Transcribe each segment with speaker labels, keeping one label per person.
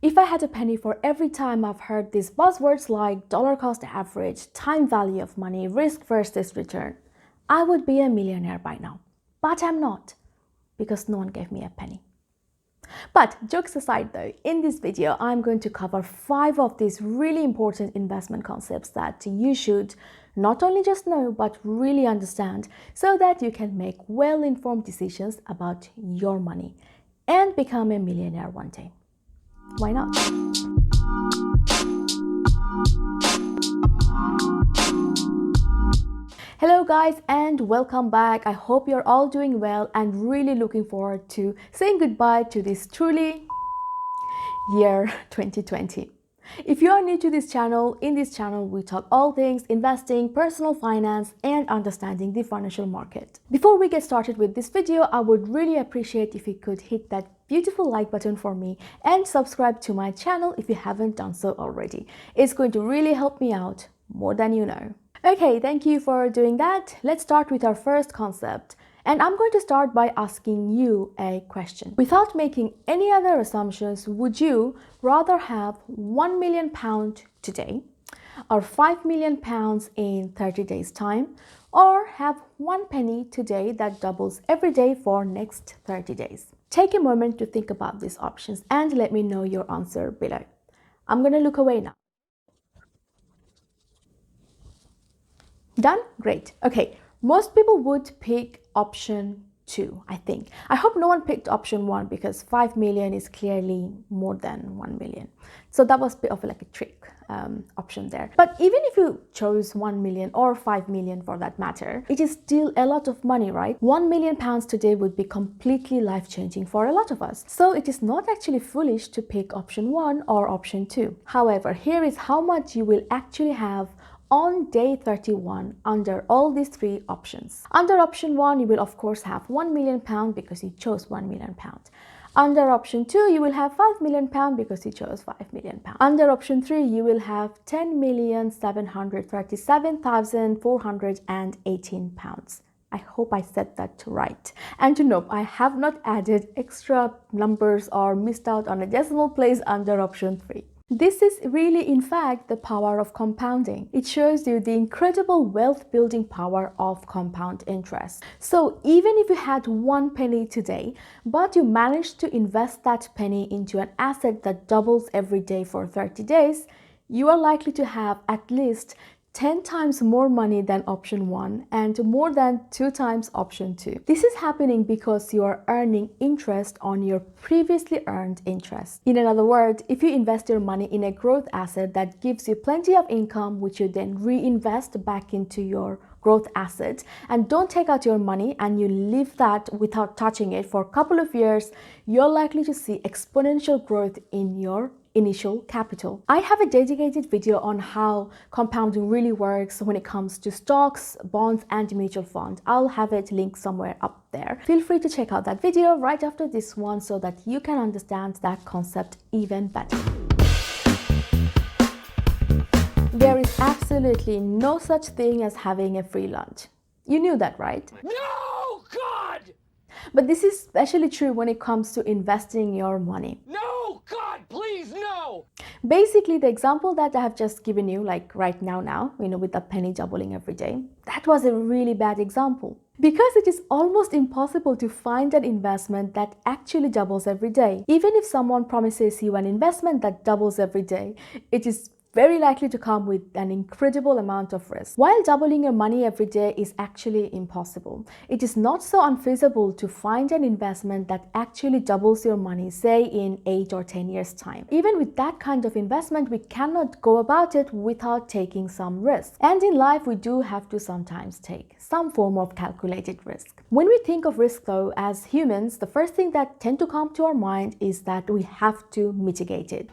Speaker 1: If I had a penny for every time I've heard these buzzwords like dollar cost average, time value of money, risk versus return, I would be a millionaire by now. But I'm not, because no one gave me a penny. But jokes aside though, in this video, I'm going to cover 5 of these really important investment concepts that you should not only just know, but really understand so that you can make well-informed decisions about your money and become a millionaire one day. Why not? Hello guys and welcome back. I hope you're all doing well and really looking forward to saying goodbye to this truly year 2020. If you are new to this channel, in this channel we talk all things investing, personal finance and understanding the financial market. Before we get started with this video, I would really appreciate if you could hit that beautiful like button for me and subscribe to my channel if you haven't done so already. It's going to really help me out more than you know. Okay, thank you for doing that. Let's start with our first concept. And I'm going to start by asking you a question. Without making any other assumptions, would you rather have £1 million today or £5 million in 30 days time, or have 1 penny today that doubles every day for next 30 days? Take a moment to think about these options and let me know your answer below. I'm going to look away now. Done? Great. Okay, most people would pick option 2, I think. I hope no one picked option 1 because 5 million is clearly more than 1 million. So that was a bit of like a trick option there. But even if you chose 1 million or 5 million for that matter, it is still a lot of money, right? £1 million today would be completely life-changing for a lot of us. So it is not actually foolish to pick option 1 or option 2. However, here is how much you will actually have on day 31 under all these 3 options. Under option 1, you will of course have £1 million because you chose £1 million. Under option 2, you will have £5 million because you chose £5 million. Under option 3, you will have £10,737,418. I hope I said that right. And no, I have not added extra numbers or missed out on a decimal place under option 3. This is really, in fact, the power of compounding. It shows you the incredible wealth building power of compound interest. So even if you had 1 penny today, but you managed to invest that penny into an asset that doubles every day for 30 days, you are likely to have at least 10 times more money than option 1 and more than 2 times option 2. This is happening because you are earning interest on your previously earned interest. In other words, if you invest your money in a growth asset that gives you plenty of income, which you then reinvest back into your growth asset, and don't take out your money and you leave that without touching it for a couple of years, you're likely to see exponential growth in your initial capital. I have a dedicated video on how compounding really works when it comes to stocks, bonds and mutual funds. I'll have it linked somewhere up there. Feel free to check out that video right after this one so that you can understand that concept even better. There is absolutely no such thing as having a free lunch. You knew that, right?
Speaker 2: No, God!
Speaker 1: But this is especially true when it comes to investing your money.
Speaker 2: No, God, please, no!
Speaker 1: Basically, the example that I have just given you, like right now, with the penny doubling every day, that was a really bad example. Because it is almost impossible to find an investment that actually doubles every day. Even if someone promises you an investment that doubles every day, it is very likely to come with an incredible amount of risk. While doubling your money every day is actually impossible, it is not so unfeasible to find an investment that actually doubles your money, say in 8 or 10 years' time. Even with that kind of investment, we cannot go about it without taking some risk. And in life, we do have to sometimes take some form of calculated risk. When we think of risk though, as humans, the first thing that tends to come to our mind is that we have to mitigate it,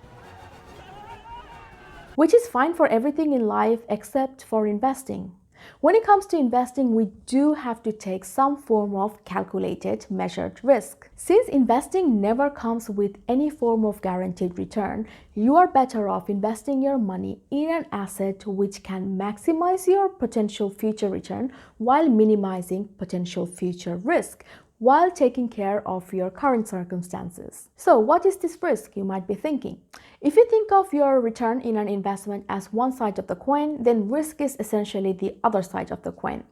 Speaker 1: which is fine for everything in life except for investing. When it comes to investing, we do have to take some form of calculated, measured risk. Since investing never comes with any form of guaranteed return, you are better off investing your money in an asset which can maximize your potential future return while minimizing potential future risk, while taking care of your current circumstances. So what is this risk, you might be thinking? If you think of your return in an investment as one side of the coin, then risk is essentially the other side of the coin.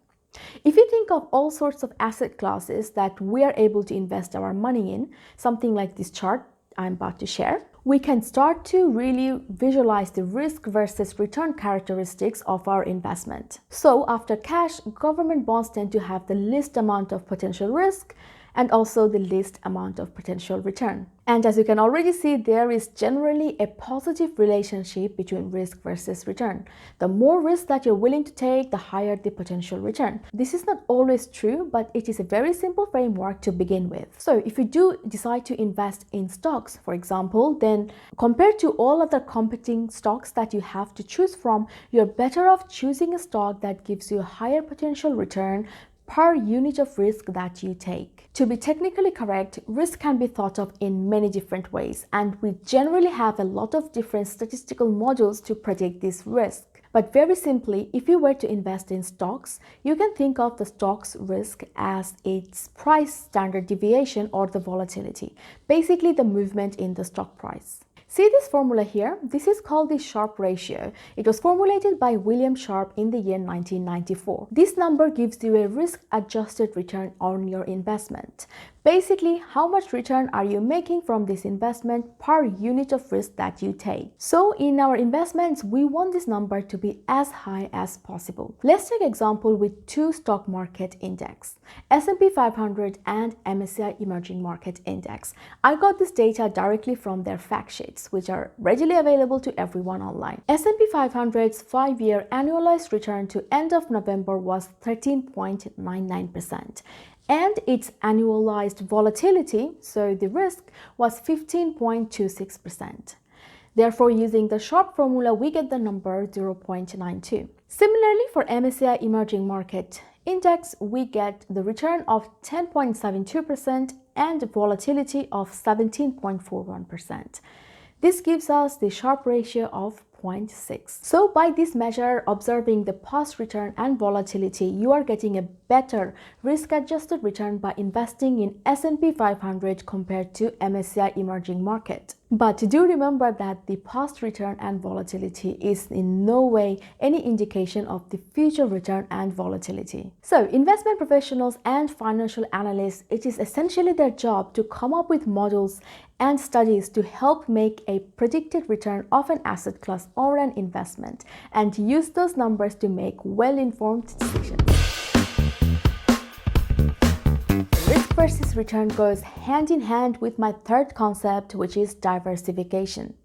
Speaker 1: If you think of all sorts of asset classes that we are able to invest our money in, something like this chart I'm about to share, we can start to really visualize the risk versus return characteristics of our investment. So after cash, government bonds tend to have the least amount of potential risk and also the least amount of potential return. And as you can already see, there is generally a positive relationship between risk versus return. The more risk that you're willing to take, the higher the potential return. This is not always true, but it is a very simple framework to begin with. So if you do decide to invest in stocks, for example, then compared to all other competing stocks that you have to choose from, you're better off choosing a stock that gives you a higher potential return per unit of risk that you take. To be technically correct, risk can be thought of in many different ways, and we generally have a lot of different statistical models to predict this risk. But very simply, if you were to invest in stocks, you can think of the stock's risk as its price standard deviation or the volatility, basically the movement in the stock price. See this formula here? This is called the Sharpe ratio. It was formulated by William Sharpe in the year 1994. This number gives you a risk-adjusted return on your investment. Basically, how much return are you making from this investment per unit of risk that you take? So in our investments, we want this number to be as high as possible. Let's take an example with two stock market index, S&P 500 and MSCI Emerging Market Index. I got this data directly from their fact sheets, which are readily available to everyone online. S&P 500's 5-year annualized return to end of November was 13.99%. And its annualized volatility, so the risk, was 15.26%. Therefore, using the Sharpe formula, we get the number 0.92. Similarly, for MSCI Emerging Market Index, we get the return of 10.72% and volatility of 17.41%. This gives us the Sharpe ratio of 0.6. So by this measure, observing the past return and volatility, you are getting a better risk-adjusted return by investing in S&P 500 compared to MSCI Emerging Market. But do remember that the past return and volatility is in no way any indication of the future return and volatility. So investment professionals and financial analysts, it is essentially their job to come up with models and studies to help make a predicted return of an asset class or an investment, and to use those numbers to make well-informed decisions. Risk versus return goes hand in hand with my third concept, which is diversification.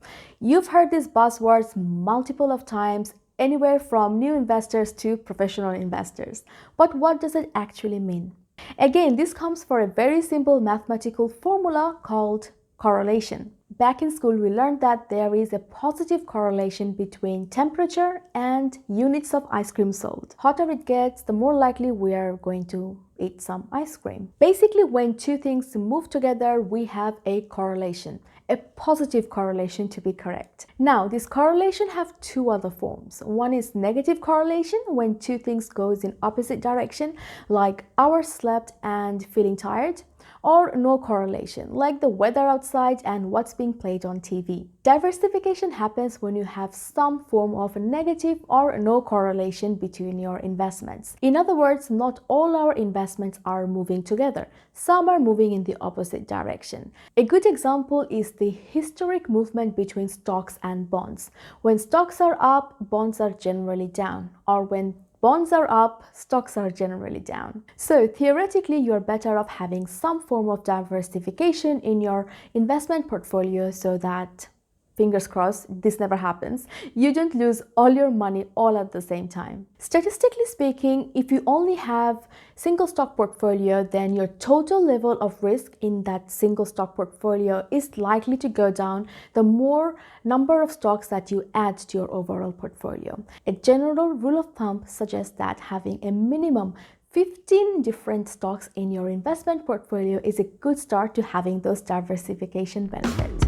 Speaker 1: You've heard these buzzwords multiple of times, anywhere from new investors to professional investors. But what does it actually mean? Again, this comes from a very simple mathematical formula called correlation. Back in school, we learned that there is a positive correlation between temperature and units of ice cream sold. Hotter it gets, the more likely we are going to eat some ice cream. Basically, when two things move together, we have a correlation. A positive correlation to be correct. Now, this correlation have two other forms. One is negative correlation, when two things goes in opposite direction, like hours slept and feeling tired, or no correlation, like the weather outside and what's being played on TV. Diversification happens when you have some form of negative or no correlation between your investments. In other words, not all our investments are moving together. Some are moving in the opposite direction. A good example is the historic movement between stocks and bonds. When stocks are up, bonds are generally down, or when bonds are up, stocks are generally down. So theoretically, you're better off having some form of diversification in your investment portfolio so that, fingers crossed, this never happens, you don't lose all your money all at the same time. Statistically speaking, if you only have single stock portfolio, then your total level of risk in that single stock portfolio is likely to go down the more number of stocks that you add to your overall portfolio. A general rule of thumb suggests that having a minimum 15 different stocks in your investment portfolio is a good start to having those diversification benefits.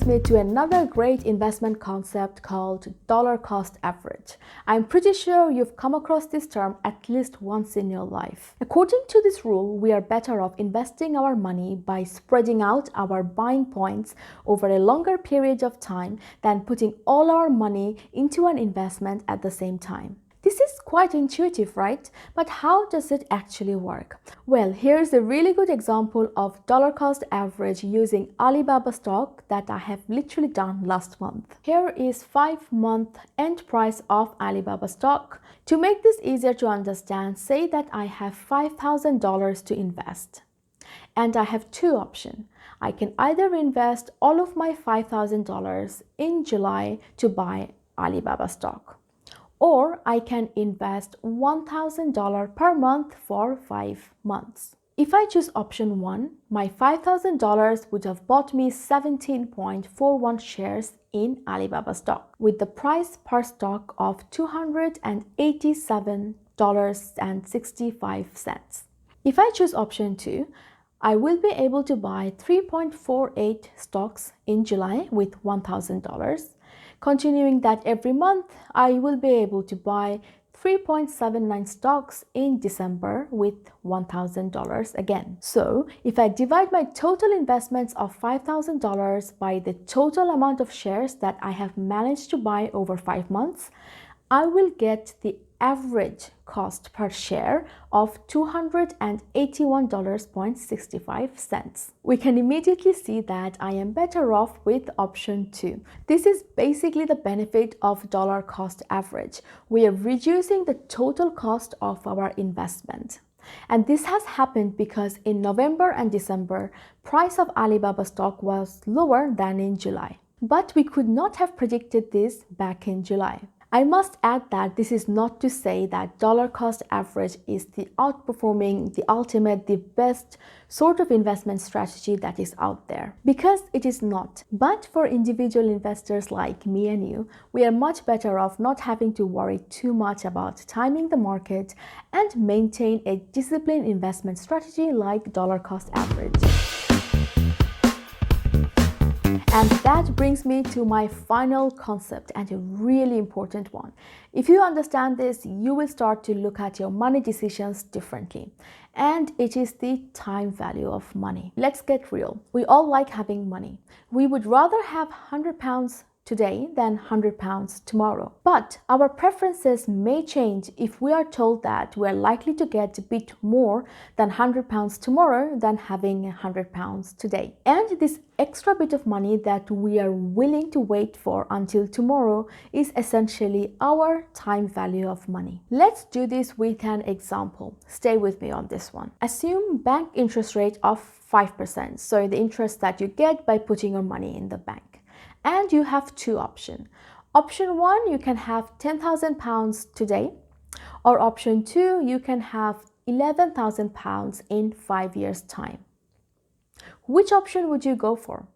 Speaker 1: brings me to another great investment concept called dollar cost average. I'm pretty sure you've come across this term at least once in your life. According to this rule, we are better off investing our money by spreading out our buying points over a longer period of time than putting all our money into an investment at the same time. This is quite intuitive, right? But how does it actually work? Well, here's a really good example of dollar cost average using Alibaba stock that I have literally done last month. Here is 5-month end price of Alibaba stock. To make this easier to understand, say that I have $5,000 to invest. And I have two options. I can either invest all of my $5,000 in July to buy Alibaba stock, or I can invest $1,000 per month for 5 months. If I choose option 1, my $5,000 would have bought me 17.41 shares in Alibaba stock with the price per stock of $287.65. If I choose option 2, I will be able to buy 3.48 stocks in July with $1,000. Continuing that every month, I will be able to buy 3.79 stocks in December with $1,000 again. So, if I divide my total investments of $5,000 by the total amount of shares that I have managed to buy over 5 months, I will get the average cost per share of $281.65. We can immediately see that I am better off with option 2. This is basically the benefit of dollar cost average. We are reducing the total cost of our investment. And this has happened because in November and December, price of Alibaba stock was lower than in July. But we could not have predicted this back in July. I must add that this is not to say that dollar cost average is the outperforming, the ultimate, the best sort of investment strategy that is out there, because it is not. But for individual investors like me and you, we are much better off not having to worry too much about timing the market and maintain a disciplined investment strategy like dollar cost average. And that brings me to my final concept, and a really important one. If you understand this, you will start to look at your money decisions differently. And it is the time value of money. Let's get real. We all like having money. We would rather have £100 today than £100 tomorrow. But our preferences may change if we are told that we are likely to get a bit more than £100 tomorrow than having £100 today. And this extra bit of money that we are willing to wait for until tomorrow is essentially our time value of money. Let's do this with an example. Stay with me on this one. Assume bank interest rate of 5%, so the interest that you get by putting your money in the bank. And you have two options. Option 1, you can have £10,000 today, or option 2, you can have £11,000 in 5 years' time. Which option would you go for?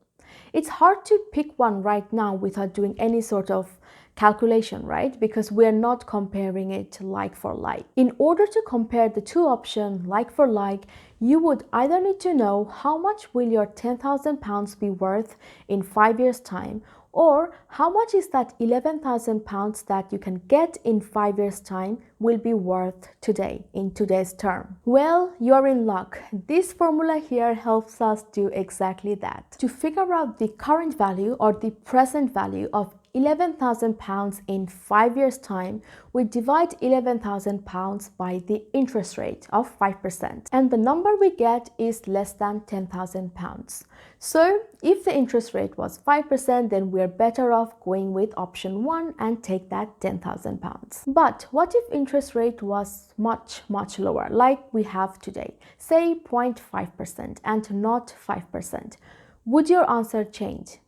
Speaker 1: It's hard to pick one right now without doing any sort of calculation, right? Because we're not comparing it like for like. In order to compare the two options like for like, you would either need to know how much will your £10,000 be worth in 5 years' time, or how much is that £11,000 that you can get in 5 years' time will be worth today, in today's term. Well, you're in luck. This formula here helps us do exactly that. To figure out the current value or the present value of £11,000 in 5 years' time, we divide £11,000 by the interest rate of 5%, and the number we get is less than £10,000. So if the interest rate was 5%, then we're better off going with option 1 and take that £10,000. But what if interest rate was much lower, like we have today, say 0.5% and not 5%? Would your answer change?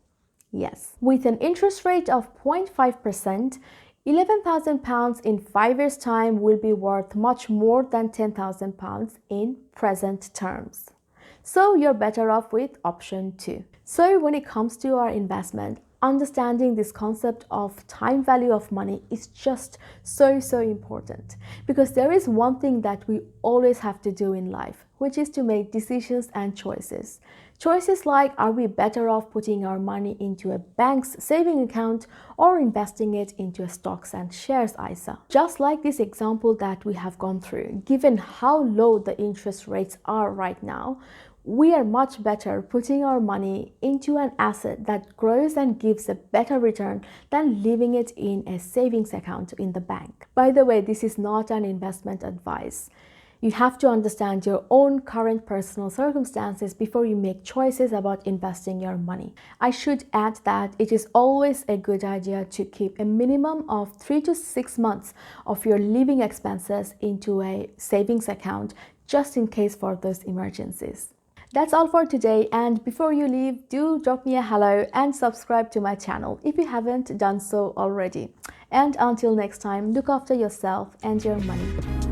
Speaker 1: Yes. With an interest rate of 0.5%, £11,000 in 5 years' time will be worth much more than £10,000 in present terms. So you're better off with option 2. So when it comes to our investment, understanding this concept of time value of money is just so important, because there is one thing that we always have to do in life. which is to make decisions and choices. Choices like, are we better off putting our money into a bank's saving account or investing it into stocks and shares ISA? Just like this example that we have gone through, given how low the interest rates are right now, we are much better putting our money into an asset that grows and gives a better return than leaving it in a savings account in the bank. By the way, this is not an investment advice. You have to understand your own current personal circumstances before you make choices about investing your money. I should add that it is always a good idea to keep a minimum of 3 to 6 months of your living expenses into a savings account just in case for those emergencies. That's all for today, and before you leave, do drop me a hello and subscribe to my channel if you haven't done so already. And until next time, look after yourself and your money.